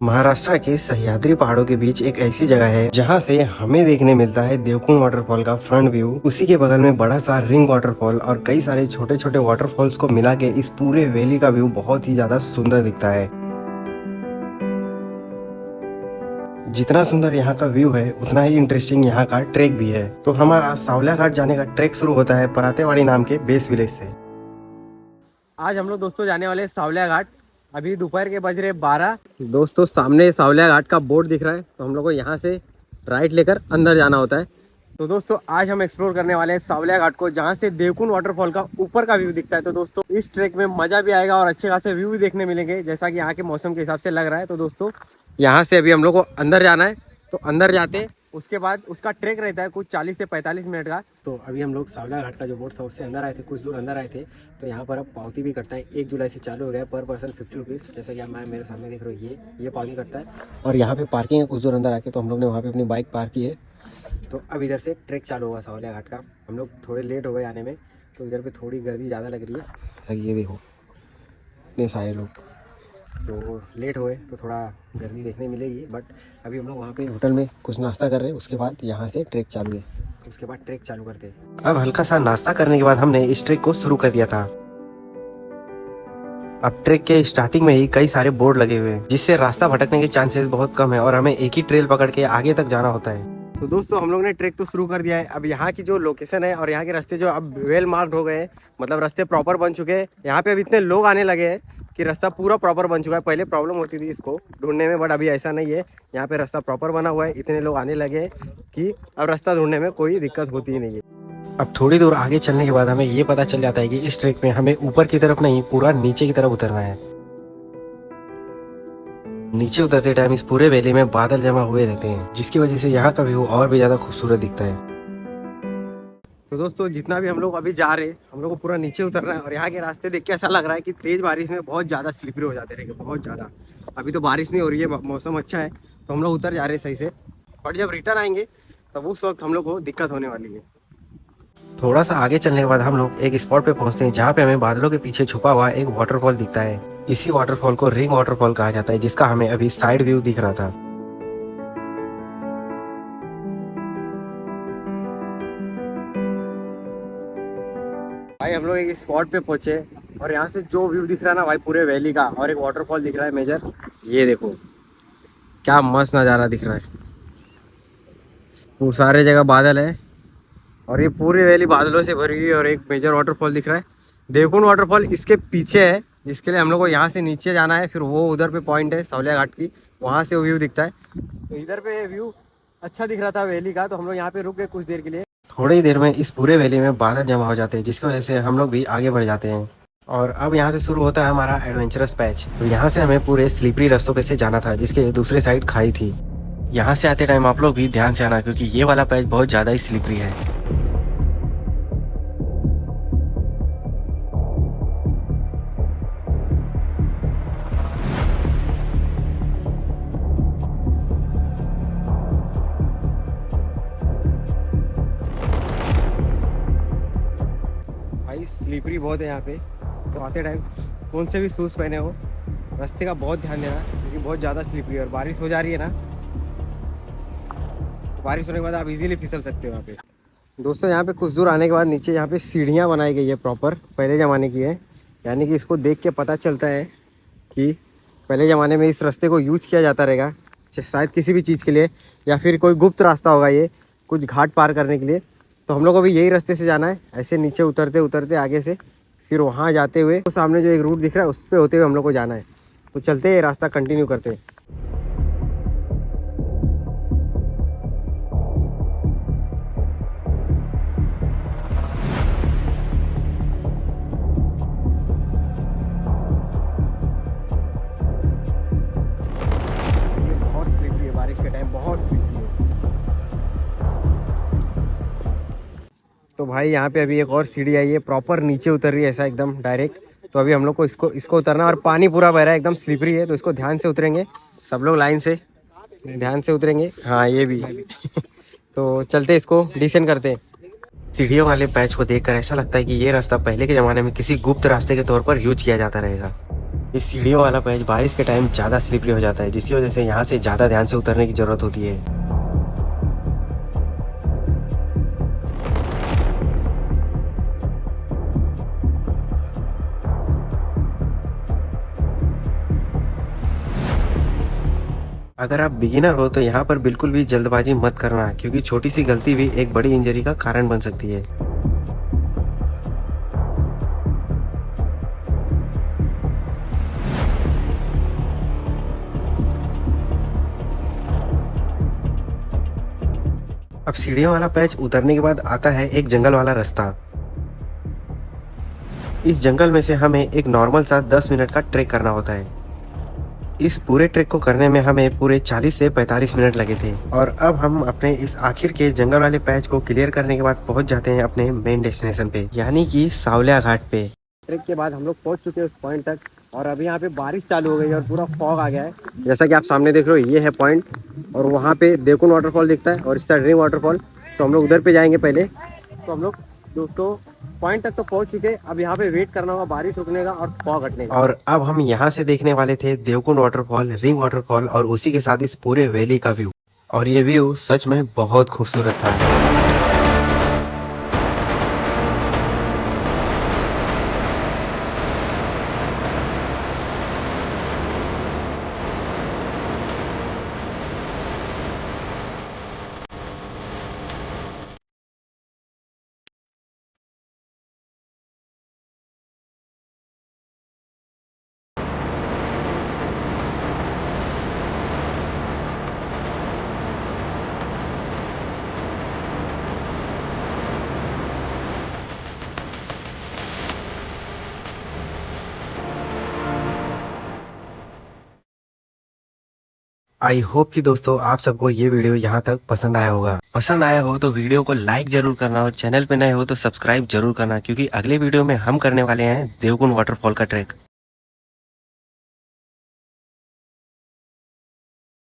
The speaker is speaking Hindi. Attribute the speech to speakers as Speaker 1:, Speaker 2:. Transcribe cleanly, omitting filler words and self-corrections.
Speaker 1: महाराष्ट्र के सह्याद्री पहाड़ों के बीच एक ऐसी जगह है जहां से हमें देखने मिलता है देवकुंड वाटरफॉल का फ्रंट व्यू। उसी के बगल में बड़ा सा रिंग वाटरफॉल और कई सारे छोटे छोटे वाटरफॉल्स को मिला के इस पूरे वैली का व्यू बहुत ही ज्यादा सुंदर दिखता है। जितना सुंदर यहाँ का व्यू है उतना ही इंटरेस्टिंग यहाँ का ट्रैक भी है। तो हमारा सावलिया घाट जाने का ट्रैक शुरू होता है परातेवाड़ी नाम के बेस विलेज से। आज हम लोग दोस्तों जाने वाले सावलिया घाट। अभी दोपहर के बज रहे 12। दोस्तों सामने सावलिया घाट का बोर्ड दिख रहा है, तो हम लोग को यहाँ से राइट लेकर अंदर जाना होता है। तो दोस्तों आज हम एक्सप्लोर करने वाले हैं सावलिया घाट को, जहाँ से देवकुंड वाटरफॉल का ऊपर का व्यू दिखता है। तो दोस्तों इस ट्रैक में मजा भी आएगा और अच्छे खासे व्यू भी देखने मिलेंगे, जैसा कि यहाँ के मौसम के हिसाब से लग रहा है। तो दोस्तों यहाँ से अभी हम लोग को अंदर जाना है, तो अंदर जाते उसके बाद उसका ट्रैक रहता है कुछ 40 से 45 मिनट का। तो अभी हम लोग सावलिया घाट का जो बोर्ड था उससे अंदर आए थे, कुछ दूर अंदर आए थे। तो यहाँ पर अब पावती भी करता है, 1 जुलाई से चालू हो गया, पर पर्सन 50 रुपीज़। जैसा कि आप मेरे सामने देख रहे हो, ये पावती करता है। और यहाँ पे पार्किंग है कुछ दूर अंदर आके, तो हम लोग ने वहाँ पे अपनी बाइक पार्क की है। तो अब इधर से ट्रैक चालू होगा सावलिया घाट का। हम लोग थोड़े लेट हो गए आने में, तो इधर पर थोड़ी गर्दी ज़्यादा लग रही है। ये देखो इतने सारे लोग, तो लेट हुए तो थोड़ा गर्मी देखने मिलेगी। बट अभी हम लोग वहाँ पे होटल में कुछ नाश्ता कर रहे हैं, उसके बाद यहाँ से ट्रैक चालू है, तो उसके बाद ट्रैक चालू करते हैं। अब हल्का सा नाश्ता करने के बाद हमने इस ट्रैक को शुरू कर दिया था। अब ट्रैक के स्टार्टिंग में ही कई सारे बोर्ड लगे हुए हैं, जिससे रास्ता भटकने के चांसेस बहुत कम है और हमें एक ही ट्रेल पकड़ के आगे तक जाना होता है। तो दोस्तों हम लोग ने ट्रैक तो शुरू कर दिया है। अब यहाँ की जो लोकेशन है और यहाँ के रास्ते जो अब वेल मार्क्ड हो गए हैं, मतलब रास्ते प्रॉपर बन चुके हैं। यहाँ पे अब इतने लोग आने लगे हैं कि रास्ता पूरा प्रॉपर बन चुका है। पहले प्रॉब्लम होती थी इसको ढूंढने में, बट अभी ऐसा नहीं है। यहाँ पे रास्ता प्रॉपर बना हुआ है, इतने लोग आने लगे हैं कि अब रास्ता ढूंढने में कोई दिक्कत होती ही नहीं है। अब थोड़ी दूर आगे चलने के बाद हमें ये पता चल जाता है कि इस ट्रैक में हमें ऊपर की तरफ नहीं, पूरा नीचे की तरफ उतरना है। नीचे उतरते टाइम इस पूरे वैली में बादल जमा हुए रहते हैं, जिसकी वजह से यहाँ का व्यू और भी ज्यादा खूबसूरत दिखता है। तो दोस्तों जितना भी हम लोग अभी जा रहे हैं, हम लोग को पूरा नीचे उतरना है। और यहाँ के रास्ते देख के ऐसा लग रहा है कि तेज बारिश में बहुत ज़्यादा स्लिपरी हो जाते रहेंगे, बहुत ज़्यादा। अभी तो बारिश नहीं हो रही है, मौसम अच्छा है, तो हम लोग उतर जा रहे हैं सही से। और जब रिटर्न आएंगे तब उस वक्त हम लोग को दिक्कत होने वाली है। थोड़ा सा आगे चलने के बाद हम लोग एक स्पॉट पे पहुंचते हैं, जहाँ पे हमें बादलों के पीछे छुपा हुआ एक वाटरफॉल दिखता है। इसी वाटरफॉल को रिंग वाटरफॉल कहा जाता है, जिसका हमें अभी साइड व्यू दिख रहा था। भाई हम लोग एक स्पॉट पे पहुंचे और यहाँ से जो व्यू दिख रहा है ना भाई, पूरे वैली का, और एक वाटरफॉल दिख रहा है मेजर। ये देखो क्या मस्त नज़ारा दिख रहा है। वो सारे जगह बादल है और ये पूरी वैली बादलों से भरी हुई है, और एक मेजर वाटरफॉल दिख रहा है। देवकुंड वाटरफॉल इसके पीछे है, जिसके लिए हम लोग को यहाँ से नीचे जाना है। फिर वो उधर पे पॉइंट है सावलिया घाट की, वहाँ से वो व्यू दिखता है। तो इधर पे व्यू अच्छा दिख रहा था वैली का, तो हम लोग यहाँ पे रुक गए कुछ देर के लिए। थोड़ी देर में इस पूरे वैली में बादल जमा हो जाते हैं, जिसकी वजह से हम लोग भी आगे बढ़ जाते हैं। और अब यहाँ से शुरू होता है हमारा एडवेंचरस पैच। तो यहाँ से हमें पूरे स्लिपरी रास्तों पे से जाना था, जिसके दूसरे साइड खाई थी। यहाँ से आते टाइम आप लोग भी ध्यान से आना, क्योंकि ये वाला पैच बहुत ज़्यादा ही स्लिपरी है। भाई स्लिपरी बहुत है यहाँ पे, तो आते टाइम कौन से भी शूज़ पहने हो, रास्ते का बहुत ध्यान देना, क्योंकि बहुत ज़्यादा स्लिपरी है। और बारिश हो जा रही है ना, तो बारिश होने के बाद आप इजीली फिसल सकते हो यहाँ पे। दोस्तों यहाँ पे कुछ दूर आने के बाद नीचे यहाँ पे सीढ़ियाँ बनाई गई है, प्रॉपर पहले ज़माने की है। यानी कि इसको देख के पता चलता है कि पहले ज़माने में इस रास्ते को यूज किया जाता रहेगा, शायद किसी भी चीज़ के लिए, या फिर कोई गुप्त रास्ता होगा ये कुछ घाट पार करने के लिए। तो हम लोग को भी यही रास्ते से जाना है, ऐसे नीचे उतरते उतरते आगे से, फिर वहाँ जाते हुए तो सामने जो एक रूट दिख रहा है उस पर होते हुए हम लोग को जाना है। तो चलते हैं, रास्ता कंटिन्यू करते हैं। ये बहुत स्लिपरी है, बारिश के टाइम बहुत स्लिपरी है। तो भाई यहाँ पे अभी एक और सीढ़ी आई है, प्रॉपर नीचे उतर रही है ऐसा एकदम डायरेक्ट। तो अभी हम लोग को इसको उतरना, और पानी पूरा बह रहा है, एकदम स्लिपरी है, तो इसको ध्यान से उतरेंगे सब लोग, लाइन से ध्यान से उतरेंगे। हाँ ये भी तो चलते इसको डिसेंड करते हैं। सीढ़ियों वाले पैच को देखकर ऐसा लगता है कि ये रास्ता पहले के ज़माने में किसी गुप्त रास्ते के तौर पर यूज किया जाता रहेगा। इस सीढ़ियों वाला पैच बारिश के टाइम ज़्यादा स्लिपरी हो जाता है, जिसकी वजह से यहाँ से ज़्यादा ध्यान से उतरने की ज़रूरत होती है। अगर आप बिगिनर हो तो यहाँ पर बिल्कुल भी जल्दबाजी मत करना, क्योंकि छोटी सी गलती भी एक बड़ी इंजरी का कारण बन सकती है। अब सीढ़ियों वाला पैच उतरने के बाद आता है एक जंगल वाला रास्ता। इस जंगल में से हमें एक नॉर्मल सा 10 मिनट का ट्रैक करना होता है। इस पूरे ट्रैक को करने में हमें पूरे 40 से 45 मिनट लगे थे। और अब हम अपने इस आखिर के जंगल वाले पैच को क्लियर करने के बाद पहुंच जाते हैं अपने मेन डेस्टिनेशन पे, यानी कि सावलिया घाट पे। ट्रैक के बाद हम लोग पहुंच चुके हैं उस पॉइंट तक, और अभी यहाँ पे बारिश चालू हो गई है और पूरा फॉग आ गया है। जैसा कि आप सामने देख रहे हो, ये है पॉइंट, और वहाँ पे देवकुंड वाटरफॉल दिखता है और इस साइड ड्रीम वाटरफॉल। तो हम लोग उधर पे जाएंगे पहले। तो हम लोग दोस्तों पॉइंट तक तो पहुंच चुके, अब यहाँ पे वेट करना होगा बारिश रुकने का और फॉग हटने का। और अब हम यहाँ से देखने वाले थे देवकुंड वाटरफॉल, रिंग वाटरफॉल और उसी के साथ इस पूरे वैली का व्यू। और ये व्यू सच में बहुत खूबसूरत था। आई होप कि दोस्तों आप सबको ये वीडियो यहाँ तक पसंद आया होगा। पसंद आया हो तो वीडियो को लाइक जरूर करना, और चैनल पे नए हो तो सब्सक्राइब जरूर करना, क्योंकि अगले वीडियो में हम करने वाले हैं देवकुंड वाटरफॉल का ट्रैक।